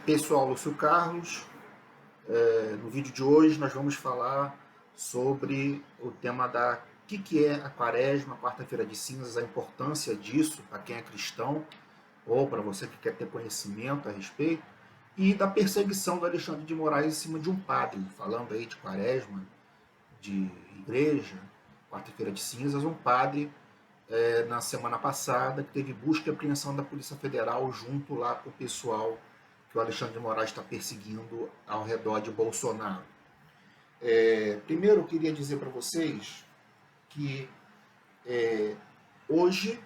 Pessoal, Lúcio Carlos. No vídeo de hoje nós vamos falar sobre o tema da que é a Quaresma, quarta-feira de cinzas, a importância disso para quem é cristão ou para você que quer ter conhecimento a respeito, e da perseguição do Alexandre de Moraes em cima de um padre, falando aí de Quaresma, de igreja, quarta-feira de cinzas, um padre na semana passada que teve busca e apreensão da Polícia Federal junto lá com o pessoal que o Alexandre de Moraes está perseguindo ao redor de Bolsonaro. Primeiro eu queria dizer para vocês que hoje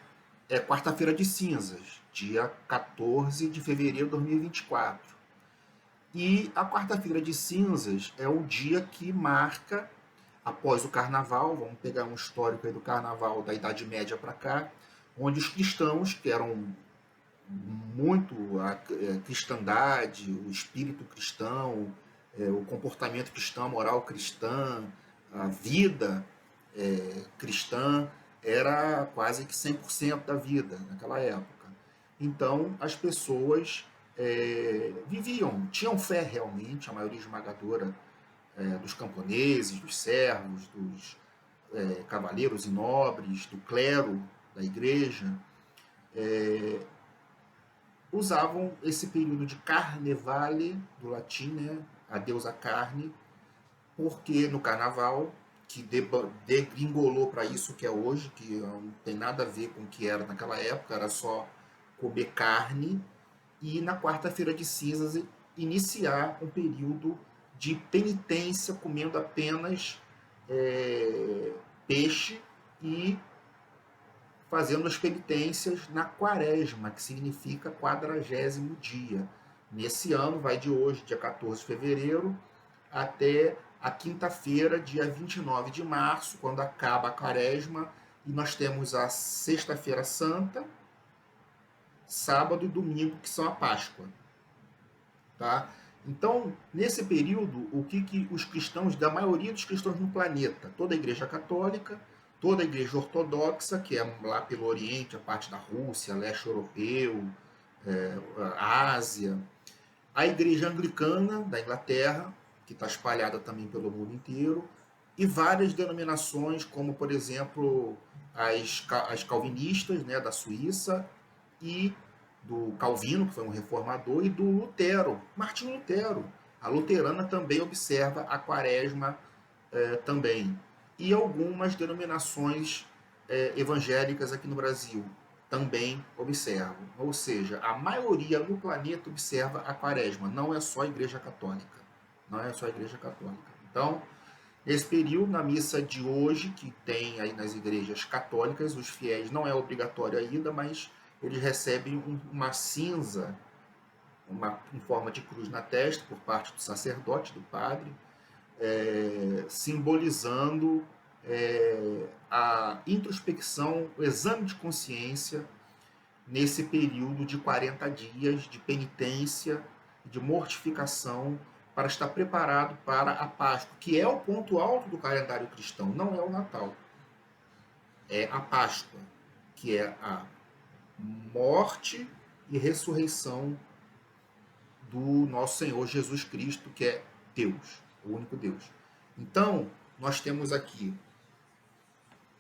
é quarta-feira de cinzas, dia 14 de fevereiro de 2024. E a quarta-feira de cinzas é o dia que marca, após o carnaval, vamos pegar um histórico aí do carnaval da Idade Média para cá, onde os cristãos, que eram muito a cristandade, o espírito cristão, o comportamento cristão, a moral cristã, a vida cristã, era quase que 100% da vida naquela época. Então as pessoas viviam, tinham fé realmente, a maioria esmagadora dos camponeses, dos servos, dos cavaleiros e nobres, do clero da igreja, usavam esse período de carnevale, do latim, né, a deusa carne, porque no carnaval, que degringolou para isso que é hoje, que não tem nada a ver com o que era naquela época, era só comer carne, e na quarta-feira de cinzas iniciar um período de penitência, comendo apenas peixe e fazendo as penitências na quaresma, que significa 40º dia. Nesse ano, vai de hoje, dia 14 de fevereiro, até a quinta-feira, dia 29 de março, quando acaba a quaresma, e nós temos a sexta-feira santa, sábado e domingo, que são a Páscoa. Tá? Então, nesse período, o que os cristãos, da maioria dos cristãos no planeta, toda a Igreja Católica, toda a Igreja Ortodoxa, que é lá pelo Oriente, a parte da Rússia, leste europeu, a Ásia, a Igreja Anglicana da Inglaterra, que está espalhada também pelo mundo inteiro, e várias denominações, como, por exemplo, as calvinistas, né, da Suíça, e do Calvino, que foi um reformador, e do Lutero, Martinho Lutero. A luterana também observa a quaresma também. E algumas denominações evangélicas aqui no Brasil também observam. Ou seja, a maioria no planeta observa a quaresma, não é só a Igreja Católica. Não é só a Igreja Católica. Então, nesse período, na missa de hoje, que tem aí nas igrejas católicas, os fiéis, não é obrigatório ainda, mas eles recebem uma cinza, em forma de cruz na testa, por parte do sacerdote, do padre, simbolizando a introspecção, o exame de consciência nesse período de 40 dias de penitência, de mortificação, para estar preparado para a Páscoa, que é o ponto alto do calendário cristão, não é o Natal. É a Páscoa, que é a morte e ressurreição do nosso Senhor Jesus Cristo, que é Deus, o único Deus. Então, nós temos aqui,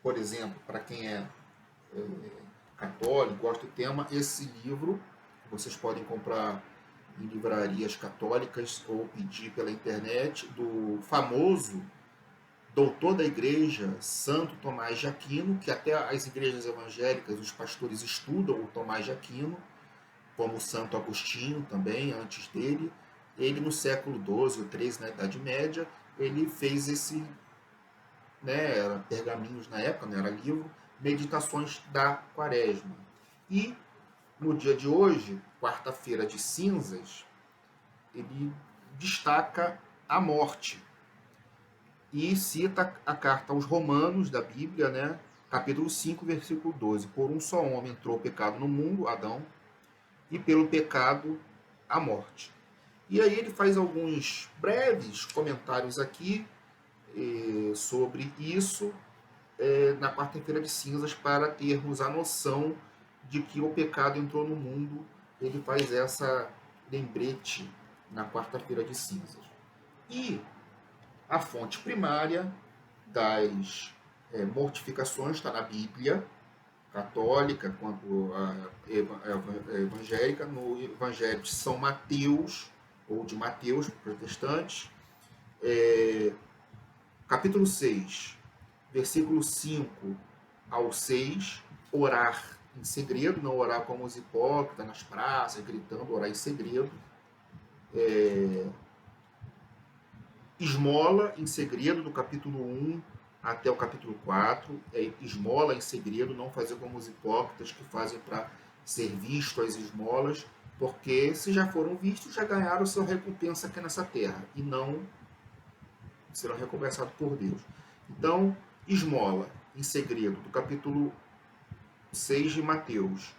por exemplo, para quem é católico, gosta do tema, esse livro, que vocês podem comprar em livrarias católicas ou pedir pela internet, do famoso doutor da igreja, Santo Tomás de Aquino, que até as igrejas evangélicas, os pastores estudam o Tomás de Aquino, como o Santo Agostinho também, antes dele. Ele, no século XII ou XIII, na Idade Média, ele fez esse, era pergaminhos na época, não era livro, Meditações da Quaresma. E, no dia de hoje, quarta-feira de cinzas, ele destaca a morte e cita a carta aos Romanos da Bíblia, né? Capítulo 5, versículo 12. Por um só homem entrou o pecado no mundo, Adão, e pelo pecado a morte. E aí ele faz alguns breves comentários aqui sobre isso na quarta-feira de cinzas, para termos a noção de que o pecado entrou no mundo. Ele faz lembrete na quarta-feira de cinzas. E a fonte primária das mortificações está na Bíblia católica quanto a evangélica, no Evangelho de São Mateus, ou de Mateus, protestantes, capítulo 6, versículo 5 ao 6, orar em segredo, não orar como os hipócritas nas praças, gritando, orar em segredo. Esmola em segredo, do capítulo 1 até o capítulo 4, esmola em segredo, não fazer como os hipócritas que fazem para ser visto as esmolas, porque se já foram vistos, já ganharam sua recompensa aqui nessa terra, e não serão recompensados por Deus. Então, esmola em segredo, do capítulo 6 de Mateus,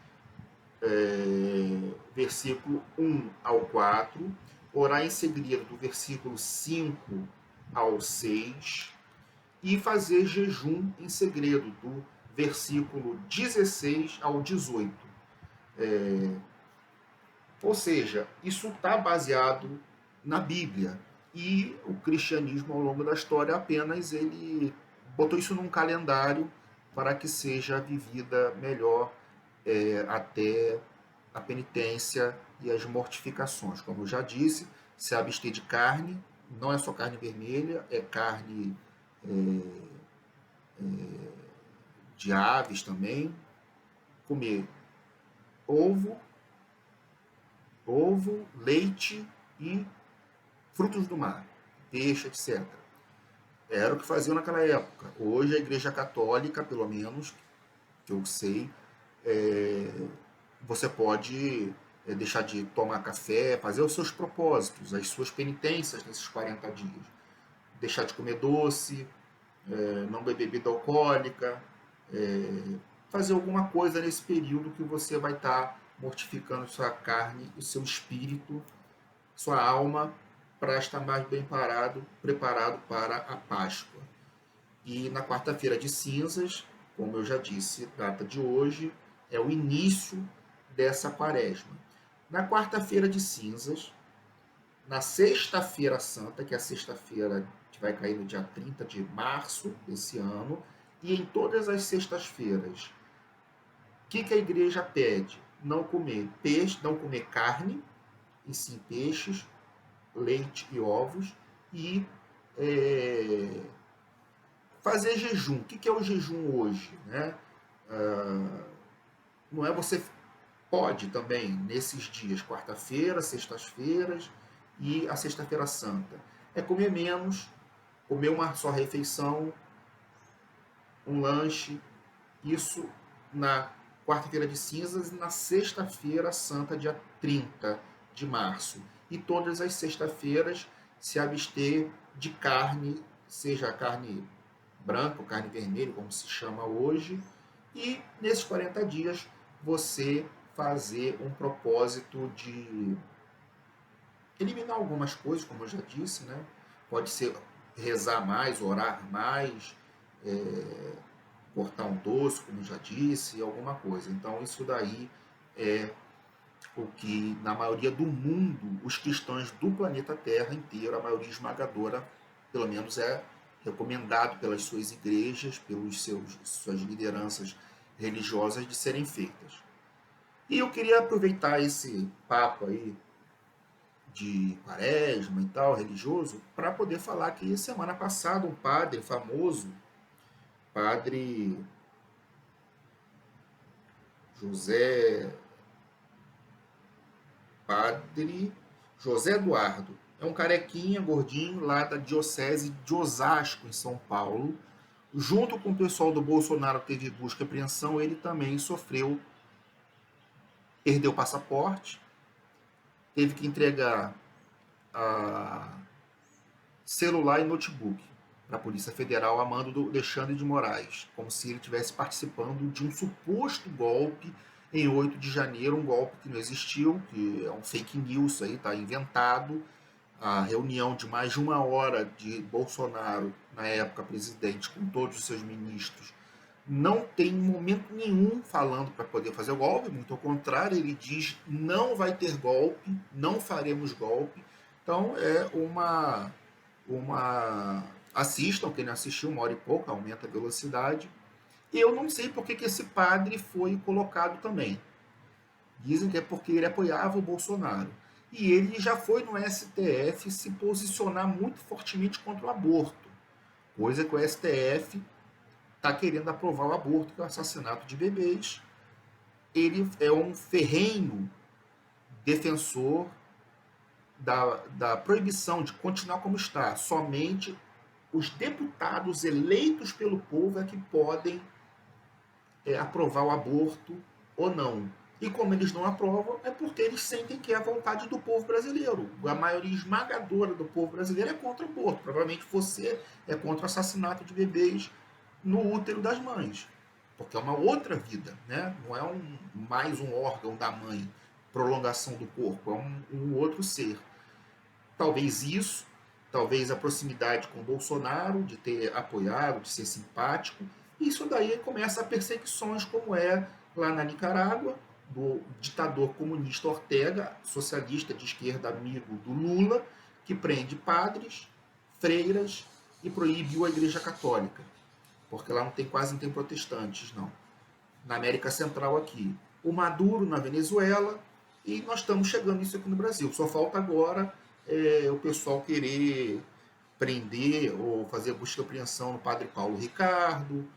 versículo 1 ao 4, orar em segredo, do versículo 5 ao 6, e fazer jejum em segredo, do versículo 16 ao 18. Ou seja, isso está baseado na Bíblia. E o cristianismo, ao longo da história, apenas ele botou isso num calendário para que seja vivida melhor até a penitência e as mortificações. Como eu já disse, se abster de carne, não é só carne vermelha, é carne de aves também, comer ovo, leite e frutos do mar, peixe, etc. Era o que faziam naquela época. Hoje a Igreja Católica, pelo menos, que eu sei, você pode deixar de tomar café, fazer os seus propósitos, as suas penitências nesses 40 dias. Deixar de comer doce, não beber bebida alcoólica, fazer alguma coisa nesse período que você vai estar mortificando sua carne, o seu espírito, sua alma, para estar mais bem preparado para a Páscoa. E na quarta-feira de cinzas, como eu já disse, data de hoje, é o início dessa quaresma. Na quarta-feira de cinzas, na sexta-feira santa, que é a sexta-feira que vai cair no dia 30 de março desse ano, e em todas as sextas-feiras, o que a igreja pede? Não comer peixe, não comer carne, e sim peixes, leite e ovos, e fazer jejum. O que é o jejum hoje? Né? Não é você pode também, nesses dias, quarta-feira, sextas-feiras e a sexta-feira santa, é comer menos, comer uma só refeição, um lanche, isso na quarta-feira de cinzas e na sexta-feira santa, dia 30 de março. E todas as sextas-feiras se abster de carne, seja carne branca ou carne vermelha, como se chama hoje, e nesses 40 dias você fazer um propósito de eliminar algumas coisas, como eu já disse, né? Pode ser rezar mais, orar mais, cortar um doce, como eu já disse, alguma coisa. Então isso daí é o que, na maioria do mundo, os cristãos do planeta Terra inteiro, a maioria esmagadora, pelo menos é recomendado pelas suas igrejas, pelas suas lideranças religiosas de serem feitas. E eu queria aproveitar esse papo aí de quaresma e tal, religioso, para poder falar que semana passada um padre famoso, padre José Eduardo, é um carequinha, gordinho, lá da diocese de Osasco, em São Paulo. Junto com o pessoal do Bolsonaro teve busca e apreensão, ele também perdeu o passaporte, teve que entregar celular e notebook para a Polícia Federal a mando do Alexandre de Moraes, como se ele estivesse participando de um suposto golpe em 8 de janeiro, um golpe que não existiu, que é um fake news, aí está inventado. A reunião de mais de 1 hora de Bolsonaro, na época presidente, com todos os seus ministros, não tem momento nenhum falando para poder fazer golpe, muito ao contrário, ele diz não vai ter golpe, não faremos golpe. Então é uma assistam, quem não assistiu, 1 hora e pouco, aumenta a velocidade. E eu não sei por que esse padre foi colocado também. Dizem que é porque ele apoiava o Bolsonaro. E ele já foi no STF se posicionar muito fortemente contra o aborto, coisa que o STF está querendo aprovar o aborto, que é o assassinato de bebês. Ele é um ferrenho defensor da proibição de continuar como está. Somente os deputados eleitos pelo povo é que podem aprovar o aborto ou não. E como eles não aprovam, é porque eles sentem que é a vontade do povo brasileiro. A maioria esmagadora do povo brasileiro é contra o aborto. Provavelmente você é contra o assassinato de bebês no útero das mães. Porque é uma outra vida, né? Não é mais um órgão da mãe, prolongação do corpo, é um outro ser. Talvez isso, talvez a proximidade com o Bolsonaro, de ter apoiado, de ser simpático, isso daí começa a perseguições, como é lá na Nicarágua, do ditador comunista Ortega, socialista de esquerda, amigo do Lula, que prende padres, freiras e proíbe a Igreja Católica, porque lá quase não tem protestantes, não. Na América Central aqui. O Maduro na Venezuela, e nós estamos chegando nisso aqui no Brasil. Só falta agora o pessoal querer prender ou fazer busca e apreensão no padre Paulo Ricardo,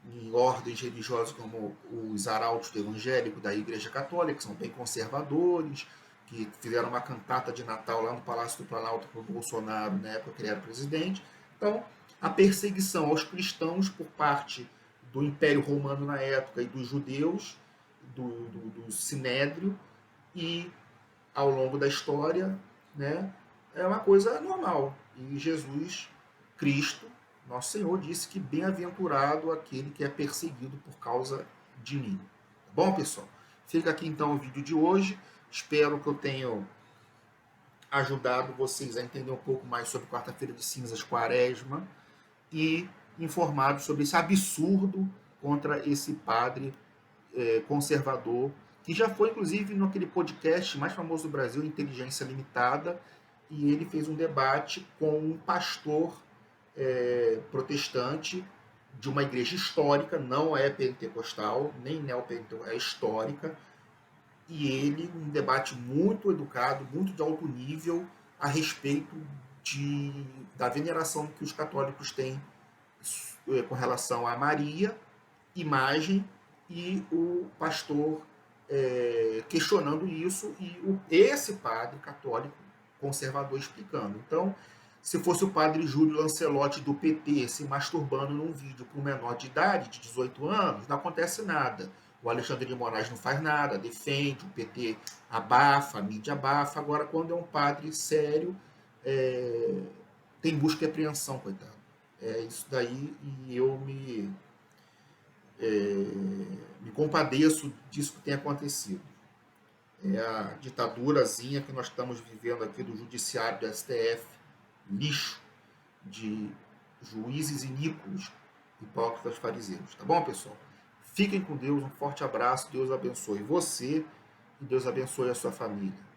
em ordens religiosas como os arautos evangélicos da Igreja Católica, que são bem conservadores, que fizeram uma cantata de Natal lá no Palácio do Planalto para o Bolsonaro, na época que ele era presidente. Então, a perseguição aos cristãos por parte do Império Romano na época e dos judeus, do Sinédrio, e ao longo da história, né, é uma coisa normal. E Jesus, Cristo, nosso Senhor, disse que bem-aventurado aquele que é perseguido por causa de mim. Tá bom, pessoal? Fica aqui então o vídeo de hoje. Espero que eu tenha ajudado vocês a entender um pouco mais sobre Quarta-feira de Cinzas, Quaresma, e informado sobre esse absurdo contra esse padre conservador, que já foi, inclusive, naquele podcast mais famoso do Brasil, Inteligência Limitada, e ele fez um debate com um pastor protestante de uma igreja histórica, não é pentecostal, nem neopentecostal, é histórica, e ele, um debate muito educado, muito de alto nível, a respeito da veneração que os católicos têm com relação a Maria, imagem, e o pastor questionando isso, e esse padre católico conservador explicando. Então, se fosse o padre Júlio Lancelotti do PT se masturbando num vídeo para um menor de idade, de 18 anos, não acontece nada. O Alexandre de Moraes não faz nada, defende, o PT abafa, a mídia abafa. Agora, quando é um padre sério, tem busca e apreensão, coitado. É isso daí, e eu me compadeço disso que tem acontecido. É a ditadurazinha que nós estamos vivendo aqui do judiciário, do STF, lixo de juízes iníquos, hipócritas fariseus. Tá bom, pessoal? Fiquem com Deus, um forte abraço, Deus abençoe você e Deus abençoe a sua família.